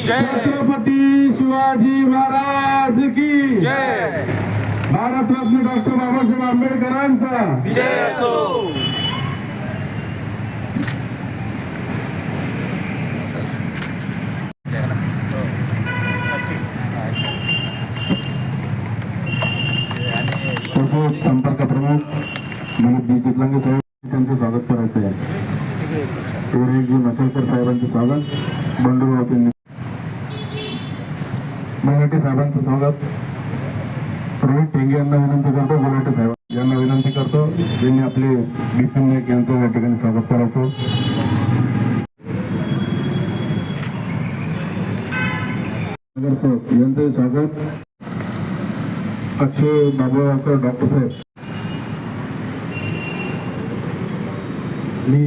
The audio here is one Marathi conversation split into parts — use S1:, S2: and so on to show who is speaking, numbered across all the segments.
S1: छत्रपती शिवाजी महाराज की जय. भारतरत्न डॉक्टर बाबासाहेब आंबेडकरांचा
S2: जय असो.
S1: संपर्क प्रमुख मनोजी चितलांगे साहेब त्यांचं स्वागत करायचं आहे. उरेजी मशेलकर साहेबांचे स्वागत. बंडू राऊत मराठे साहेबांचं स्वागत. रोहित टेंगे यांना विनंती करतो. मराठे साहेब यांना विनंती करतो ज्यांनी आपले बिपिन नाईक यांचं या ठिकाणी स्वागत करायचं. यांचं स्वागत. अक्षय बाबूळकर डॉक्टर साहेब. मी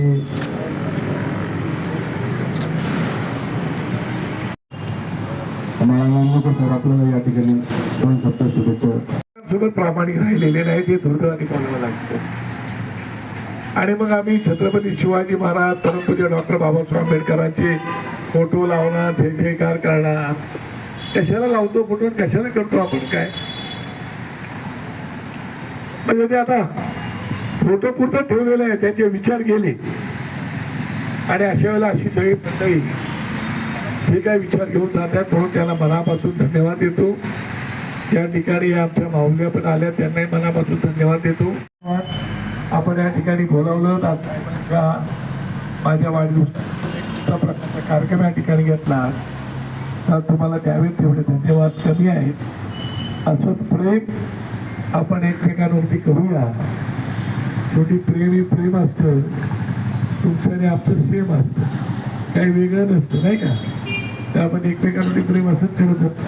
S1: सर आपल्याला या ठिकाणी 2 सप्ताह शुभेच्छा.
S3: सोबत प्रामाणिक राहिलेले नाही ते दुर्दैवाने कोणाला लागतं. आणि मग आम्ही छत्रपती शिवाजी महाराज परमपूज्य डॉक्टर बाबासाहेब आंबेडकरांचे फोटो लावणार, जय जयकार करणार. कशाला लावतो फोटो, कशाला करतो आपण काय? म्हणजे ते आता फोटो पुरतं ठेवलेलं आहे, त्याचे विचार केले. आणि अशा वेळेला अशी सगळी मंडळी जे काय विचार घेऊन जातात म्हणून त्याला मनापासून धन्यवाद देतो. या ठिकाणी आमच्या माऊल्या पण आल्या, त्यांनाही मनापासून धन्यवाद देतो. आपण या ठिकाणी बोलावलं. आज माझ्या वाढदिवसाचा प्रकारचा कार्यक्रम या ठिकाणी घेतला तर तुम्हाला द्यावे तेवढे धन्यवाद कमी आहेत. असंच प्रेम आपण एकमेकांवरती करूया. शेवटी प्रेम ही प्रेम असतं. तुमचं आणि आमचं सेम असतं, काही वेगळं नसतं नाही का? तर आपण एकमेकांवरती प्रेम असंच करत होतो.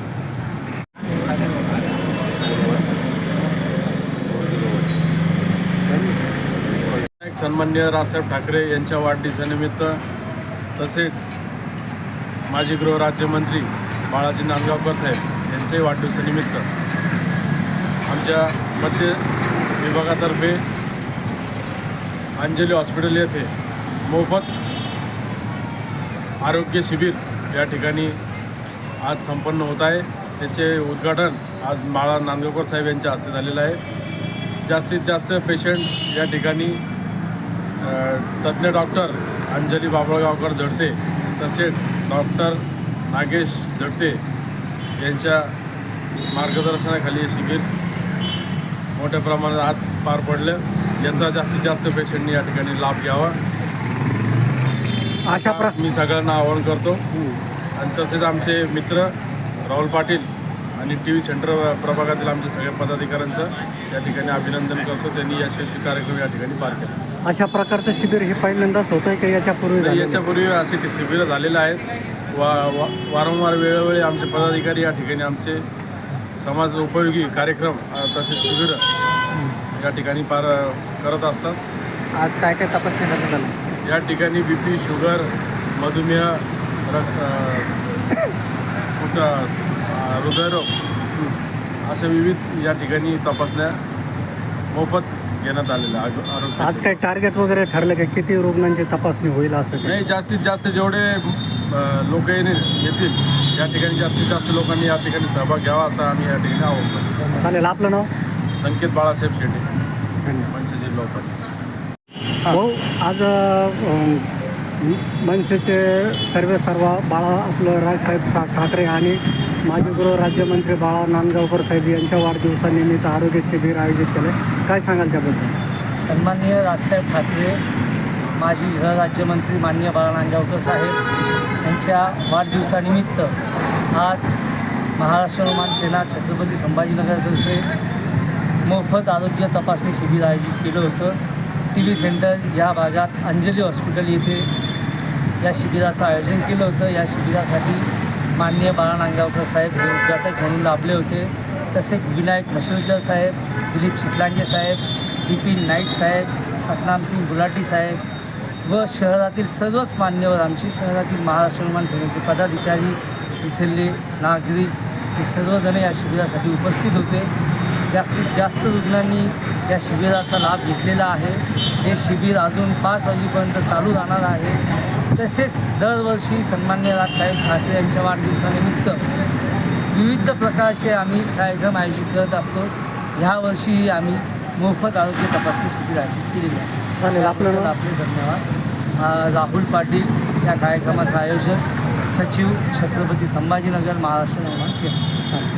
S2: सन्माननीय रावसाहेब ठाकरे यांच्या वाढदिवसानिमित्त तसेच माजी गृहराज्यमंत्री बाळाजी नांदगावकर साहेब यांच्याही वाढदिवसानिमित्त आमच्या मध्य विभागातर्फे अंजली हॉस्पिटल येथे मोफत आरोग्य शिबिर या ठिकाणी आज संपन्न होत आहे. त्याचे उद्घाटन आज बाळा नांदगावकर साहेब यांच्या हस्ते झालेलं आहे. जास्तीत जास्त पेशंट या ठिकाणी तज्ज्ञ डॉक्टर अंजली बाबळगावकर जडते तसेच डॉक्टर नागेश जडते यांच्या मार्गदर्शनाखाली हे शिबिर मोठ्या प्रमाणात आज पार पडलं. याचा जास्तीत जास्त पेशंटनी या ठिकाणी लाभ घ्यावा अशा मी सगळ्यांना आवाहन करतो. आणि तसेच आमचे मित्र राहुल पाटील आणि TV सेंटर प्रभागातील आमच्या सगळ्या पदाधिकाऱ्यांचं या ठिकाणी अभिनंदन करतो. त्यांनी यशस्वी कार्यक्रम या ठिकाणी पार केला.
S4: अशा प्रकारचं शिबिर हे पहिल्यांदाच होत आहे का
S2: याच्यापूर्वी असे शिबिर झालेले आहेत. वारंवार वेळोवेळी आमचे पदाधिकारी या ठिकाणी आमचे समाज उपयोगी कार्यक्रम तसेच शिबिर या ठिकाणी पार करत असतात.
S4: आज काय काय तपासणी करण्यात आलं?
S2: या ठिकाणी BP, शुगर, मधुमेह, हृदयरोग अशा विविध या ठिकाणी तपासण्या मोफत घेण्यात आलेल्या.
S4: आज काय टार्गेट वगैरे ठरलं का किती रुग्णांची तपासणी होईल असं?
S2: नाही, जास्तीत जास्त जेवढे लोक येतील या ठिकाणी जास्तीत जास्त लोकांनी या ठिकाणी सहभाग घ्यावा असं आम्ही या ठिकाणी आवाहन करतो.
S4: चालेल. आपलं नाव?
S2: संकेत बाळासाहेब शेटे, मनसे जिल्हा उपाध्यक्ष.
S4: हो, आज मनसेचे सर्व बाळा आपलं राजसाहेब ठाकरे आणि माजी गृहराज्यमंत्री बाळा नांदगावकर साहेब यांच्या वाढदिवसानिमित्त आरोग्य शिबिर आयोजित केलं. काय सांगाल त्याबद्दल?
S5: सन्माननीय राजसाहेब ठाकरे, माजी गृहराज्यमंत्री माननीय बाळा नांदगावकर साहेब यांच्या वाढदिवसानिमित्त आज महाराष्ट्र नवमान सेना छत्रपती संभाजीनगरतर्फे मोफत आरोग्य तपासणी शिबिर आयोजित केलं होतं. TV सेंटर या भागात अंजली हॉस्पिटल येथे या शिबिराचं आयोजन केलं होतं. या शिबिरासाठी माननीय बाळा नांदगावकर साहेब हे उद्घाटक म्हणून लाभले होते. तसेच विनायक मशेलकर साहेब, दिलीप चितलांगे साहेब, बिपिन नाईक साहेब, सतनामसिंग गुलाटी साहेब व शहरातील सर्वच मान्यवर, आमची शहरातील महाराष्ट्र निर्माण सेनेचे पदाधिकारी, इथले नागरिक हे सर्वजण या शिबिरासाठी उपस्थित होते. जास्तीत जास्त रुग्णांनी या शिबिराचा लाभ घेतलेला आहे. हे शिबिर अजून 5 वाजेपर्यंत चालू राहणार आहे. तसेच दरवर्षी सन्माननीय राजसाहेब ठाकरे यांच्या वाढदिवसानिमित्त विविध प्रकारचे आम्ही कार्यक्रम आयोजित करत असतो. ह्या वर्षी आम्ही मोफत आरोग्य तपासणी शिबिर आयोजित केलेली आहे.
S4: चालेल, आपलं
S5: आपले धन्यवाद. राहुल पाटील या कार्यक्रमाचा आयोजक, सचिव, छत्रपती संभाजीनगर, महाराष्ट्र निर्माण सेना.
S4: चालेल.